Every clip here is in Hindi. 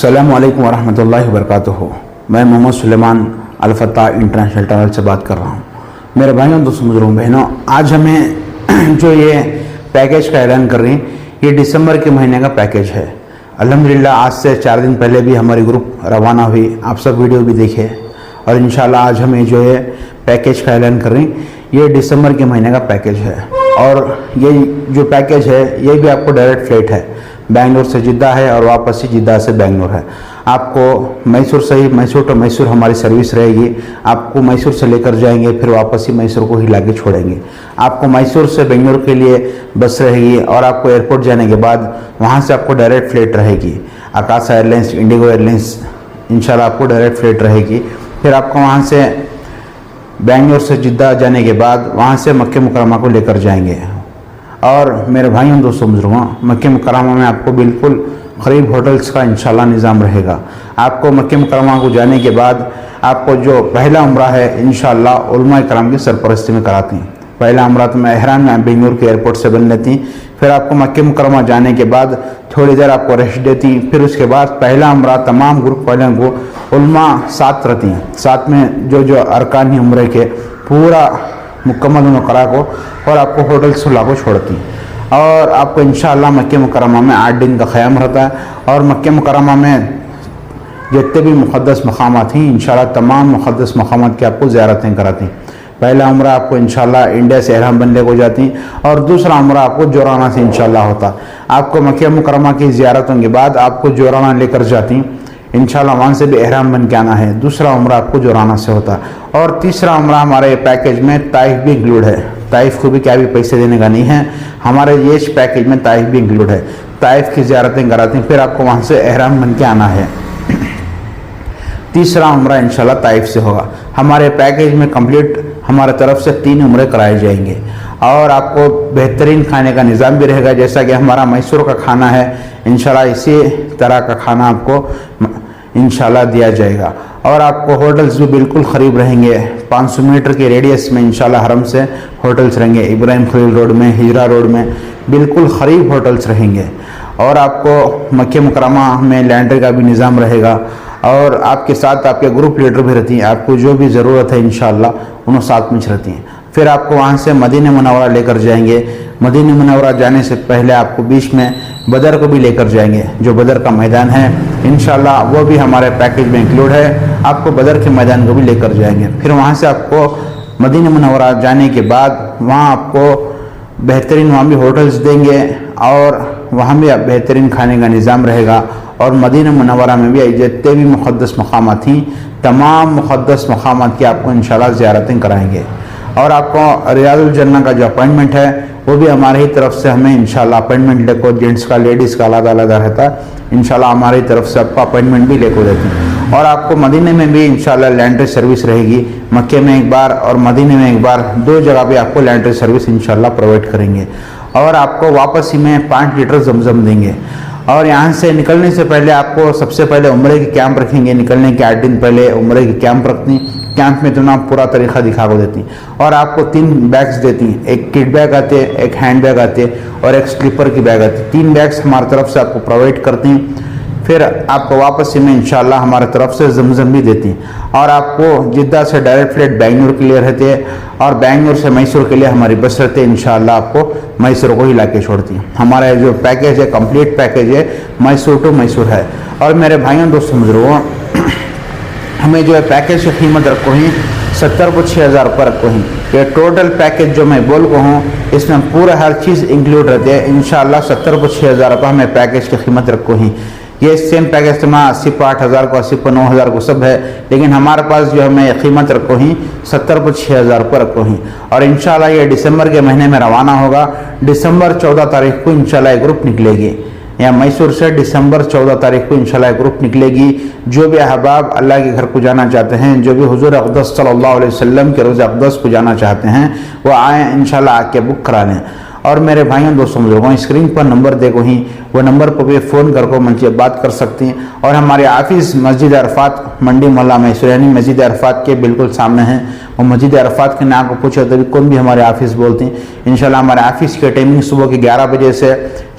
अस्सलामु अलैकुम वरहमतुल्लाहि वबरकातुहू। मैं मोहम्मद सुलेमान अल-फत्ताह इंटरनेशनल ट्रैवल से बात कर रहा हूँ। मेरे भाइयों, दोस्तों, बुजुर्गों, बहनों, आज हमें जो ये पैकेज का ऐलान कर रही हैं, ये दिसंबर के महीने का पैकेज है। अल्हम्दुलिल्लाह आज से 4 दिन पहले भी हमारी ग्रुप रवाना हुई, आप सब वीडियो भी देखे और इंशाल्लाह आज हमें जो है पैकेज का ऐलान कर रही, ये दिसंबर के महीने का पैकेज है। और ये जो पैकेज है ये भी आपको डायरेक्ट फ्लाइट है, बेंगलोर से जिद्दा है और वापस ही जिद्दा से बेंगलोर है। आपको मैसूर से ही, मैसूर टू मैसूर हमारी सर्विस रहेगी। आपको मैसूर से लेकर जाएंगे, फिर वापस ही मैसूर को ही लाके छोड़ेंगे। आपको मैसूर से बेंगलोर के लिए बस रहेगी और आपको एयरपोर्ट जाने के बाद वहाँ से आपको डायरेक्ट फ्लाइट रहेगी। आकाशा एयरलाइंस, इंडिगो एयरलाइंस, इंशाल्लाह आपको डायरेक्ट फ्लाइट रहेगी। फिर आपको वहाँ से बेंगलोर से जिद्दा जाने के बाद वहाँ से मक्के मुकरमा को लेकर जाएंगे। और मेरे भाइयों, दोस्तों, बुजुर्गों, मक्के मुकरमा में आपको बिल्कुल करीब होटल्स का इंशाल्लाह निज़ाम रहेगा। आपको मक्के मुकरमा को जाने के बाद आपको जो पहला उम्रा है इंशाल्लाह उलमा इकराम की सरपरस्ती में कराती हैं। पहला उम्रा तो मैं एहराम में बेंगलोर के एयरपोर्ट से बन लेती। फिर आपको मक्के मुकरमा जाने के बाद थोड़ी देर आपको रेस्ट देती। फिर उसके बाद पहला उम्रा तमाम ग्रुप वालों को उलमा साथ रहती हैं, साथ में जो अरकान ही उम्रे के पूरा मुकम्मल करा को और आपको होटल सुला को छोड़ती। और आपको इंशाअल्लाह मक्के मुकरमा में 8 दिन का क़याम रहता है। और मक्के मुकरमा में जितने भी मुक़द्दस मक़ामात हैं इंशाअल्लाह तमाम मुक़द्दस मक़ामात की आपको ज़ियारतें कराती। पहला उम्रा आपको इंशाअल्लाह इंडिया से एहराम बनने को जाती और दूसरा उम्रा आपको जोराना से इंशाअल्लाह होता। आपको मक्के मुकरमा की ज़ियारतों के बाद आपको जोराना लेकर जाती, इंशाल्लाह वहाँ से भी एहराम बन के आना है। दूसरा उम्रा आपको जोराना से होता और तीसरा उम्रा हमारे पैकेज में ताइफ भी इंक्लूड है। ताइफ को भी क्या भी पैसे देने का नहीं है, हमारे ये पैकेज में ताइफ भी इंक्लूड है। ताइफ की ज़ियारतें कराती, फिर आपको वहाँ से एहराम बन के आना है। तीसरा उम्रा इंशाल्लाह ताइफ से होगा। हमारे पैकेज में कंप्लीट हमारे तरफ से 3 उम्रे कराए जाएंगे और आपको बेहतरीन खाने का निज़ाम भी रहेगा। जैसा कि हमारा मैसूर का खाना है, इंशाल्लाह इसी तरह का खाना आपको इंशाल्लाह दिया जाएगा। और आपको होटल्स भी बिल्कुल करीब रहेंगे। 500 मीटर के रेडियस में इंशाल्लाह हरम से होटल्स रहेंगे। इब्राहिम खलील रोड में, हिजरा रोड में बिल्कुल करीब होटल्स रहेंगे। और आपको मक्के मुकरमा में लैंडरी का भी निज़ाम रहेगा और आपके साथ आपके ग्रुप लीडर भी रहती हैं। आपको जो भी ज़रूरत है इंशाल्लाह उन्होंने साथ में रहती हैं। फिर आपको वहाँ से मदीना मुनव्वरा लेकर जाएंगे। मदीना मुनव्वरा जाने से पहले आपको बीच में बदर को भी लेकर जाएंगे। जो बदर का मैदान है इंशाल्लाह वो भी हमारे पैकेज में इंक्लूड है। आपको बदर के मैदान को भी लेकर जाएंगे। फिर वहाँ से आपको मदीना मुनव्वरा जाने के बाद वहाँ आपको बेहतरीन वहाँ भी होटल्स देंगे और वहाँ भी बेहतरीन खाने का निज़ाम रहेगा। और मदीना मुनव्वरा में भी जितने भी मुक़द्दस मक़ामात थी, तमाम मुक़द्दस मक़ामात की आपको इंशाल्लाह ज़ियारतें कराएंगे। और आपको रियादुल जन्नह का जो अपॉइंटमेंट है वो भी हमारी ही तरफ से हमें इंशाल्लाह अपॉइंटमेंट लेको, जेंट्स का लेडीज़ का अलग अलग रहता है। इंशाल्लाह हमारी तरफ से आपको अपॉइंटमेंट भी लेको देते हैं। और आपको मदीने में भी इंशाल्लाह लैंड्री सर्विस रहेगी। मक्के में एक बार और मदीने में एक बार, 2 जगह भी आपको लैंड्री सर्विस इंशाल्लाह प्रोवाइड करेंगे। और आपको वापस ही में 5 लीटर जमजम देंगे। और यहाँ से निकलने से पहले आपको सबसे पहले उम्रे की कैंप रखेंगे। निकलने के 8 दिन पहले उम्रे की कैंप रखती। कैंप में तो ना पूरा तरीका दिखा को देती और आपको 3 बैग्स देती। एक किट बैग आते, एक हैंड बैग आते और एक स्लीपर की बैग आती। 3 बैग्स हमारी तरफ से आपको प्रोवाइड करती। फिर आपको वापस में इंशाल्लाह हमारे तरफ से जमजम भी देती। और आपको जिद्दा से डायरेक्ट फ्लाइट बेंगलोर के लिए रहते हैं और बेंगलोर से मैसूर के लिए हमारी बस रहती है। इंशाल्लाह आपको मैसूर को ही लाके छोड़ती। हमारा जो पैकेज है, कंप्लीट पैकेज है, मैसूर टू मैसूर है। और मेरे भाइयों, दोस्तों, बुजुर्गों, हमें जो है पैकेज की कीमत रखो ही 70 को 6000 पर रखो ही। ये टोटल पैकेज जो मैं बोल को हूँ इसमें पूरा हर चीज़ इंक्लूड रहती है। इंशाल्लाह 70 को 6000 रुपये हमें पैकेज की कीमत रखो ही। ये सेम पैकेज तो 80 को 8000 को, 80 को 9000 को सब है, लेकिन हमारे पास जो हमें कीमत रखो ही 70 को 6000 पर रखो ही। और इंशाल्लाह ये दिसंबर के महीने में रवाना होगा। दिसंबर 14 तारीख को इंशाल्लाह ग्रुप निकलेगी। या मैसूर से दिसंबर 14 तारीख को इंशाल्लाह ग्रुप निकलेगी। जो भी अहबाब अल्लाह के घर को जाना चाहते हैं, जो भी हुजूर अक़दस सल्लल्लाहु अलैहि वसल्लम के रोज़ अक़दस को जाना चाहते हैं, वो आएँ इंशाल्लाह आके बुक करा लें। और मेरे भाइयों दोस्तों बुजुर्गों, स्क्रीन पर नंबर देखो ही, वो नंबर पर भी फ़ोन करके मुझसे बात कर सकते हैं। और हमारे ऑफिस मस्जिद अरफात मंडी मोहल्ला मैसूर यानी मस्जिद अरफात के बिल्कुल सामने है। वो मस्जिद अरफात के नाम को पूछो तो भी कौन भी हमारे ऑफिस बोलते हैं। इंशाल्लाह हमारे ऑफिस की टाइमिंग सुबह के 11 बजे से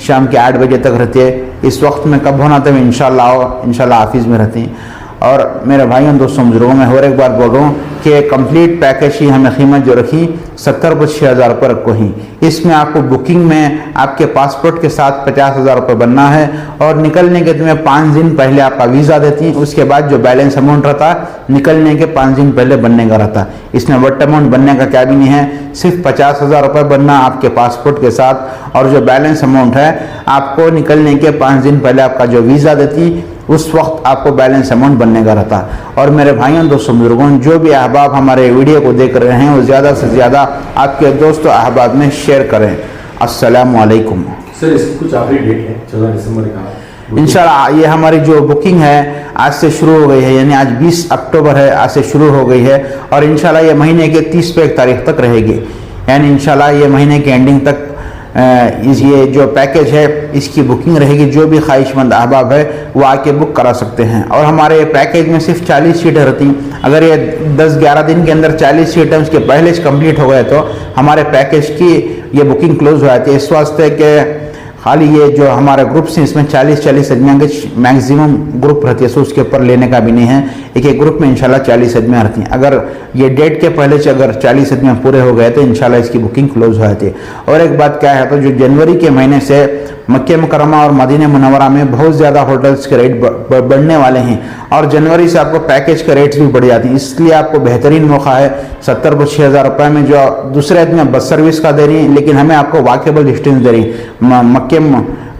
शाम के 8 बजे तक रहती है। इस वक्त में कब होना तब इंशाल्लाह ऑफिस में रहती हैं। और मेरे भाइयों दोस्तों बुजुर्गों, मैं और एक बार बोल रहा हूँ कि कंप्लीट पैकेज की हमें कीमत जो रखी 70,000 रुपये रखो ही। इसमें आपको बुकिंग में आपके पासपोर्ट के साथ 50,000 रुपये बनना है और निकलने के तुम्हें 5 दिन पहले आपका वीज़ा देती हैं। उसके बाद जो बैलेंस अमाउंट रहता है निकलने के 5 दिन पहले बनने का रहता है। इसमें वट अमाउंट बनने का क्या भी नहीं है, सिर्फ 50,000 रुपये बनना आपके पासपोर्ट के साथ। और जो बैलेंस अमाउंट है आपको निकलने के 5 दिन पहले आपका जो वीज़ा देती उस वक्त आपको बैलेंस अमाउंट बनने का रहता है। और मेरे भाइयों दोस्तों बुजुर्गों, जो भी अहबाब हमारे वीडियो को देख रहे हैं वो ज़्यादा से ज़्यादा आपके दोस्तों अहबाब में शेयर करें। अस्सलामु अलैकुम। सर इसकी कुछ आखिरी डेट है 14 दिसंबर का? इंशाल्लाह ये हमारी जो बुकिंग है आज से शुरू हो गई है, यानी आज 20 अक्टूबर है, आज से शुरू हो गई है और इंशाल्लाह ये महीने के 30 तारीख तक रहेगी। यानी इंशाल्लाह ये महीने के एंडिंग तक ये जो पैकेज है इसकी बुकिंग रहेगी। जो भी ख्वाहिशमंद अहबाब है वो आके बुक करा सकते हैं। और हमारे पैकेज में सिर्फ 40 सीटें रहती हैं। अगर ये 10-11 दिन के अंदर 40 सीटें उसके पहले से कंप्लीट हो गए तो हमारे पैकेज की ये बुकिंग क्लोज हो जाती है। इस वास्ते कि खाली ये जो हमारे ग्रुप्स हैं इसमें 40 आदमियों के मैक्सिमम ग्रुप रहती है, सो उसके ऊपर लेने का भी नहीं है। एक ग्रुप में इंशाल्लाह 40 आदमियाँ रहती हैं। अगर ये डेट के पहले से अगर 40 आदमियाँ पूरे हो गए तो इंशाल्लाह इसकी बुकिंग क्लोज हो जाती है। और एक बात क्या है तो जो जनवरी के महीने से मक्के मुकर्रमा और मदीना मुनव्वरा में बहुत ज़्यादा होटल्स के रेट बढ़ने वाले हैं और जनवरी से आपको पैकेज के रेट्स भी बढ़ जाते हैं। इसलिए आपको बेहतरीन मौका है 70,000 रुपये में जो दूसरे आदमी बस सर्विस का दे रही है, लेकिन हमें आपको वाकेबल डिस्टेंस दे रही है। मक्के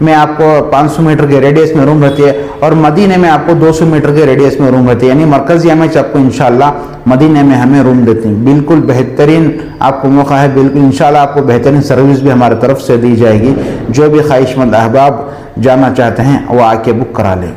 में आपको 500 मीटर के रेडियस में रूम रहती है और मदीने में आपको 200 मीटर के रेडियस में रूम रहती है। यानी मरकज़ी हमें आपको इंशाल्लाह मदीने में हमें रूम देते हैं। बिल्कुल बेहतरीन आपको मौका है। बिल्कुल इंशाल्लाह आपको बेहतरीन सर्विस भी हमारी तरफ से दी जाएगी। जो भी ख्वाहिशमंद अहबाब जाना चाहते हैं वो आके बुक करा लें।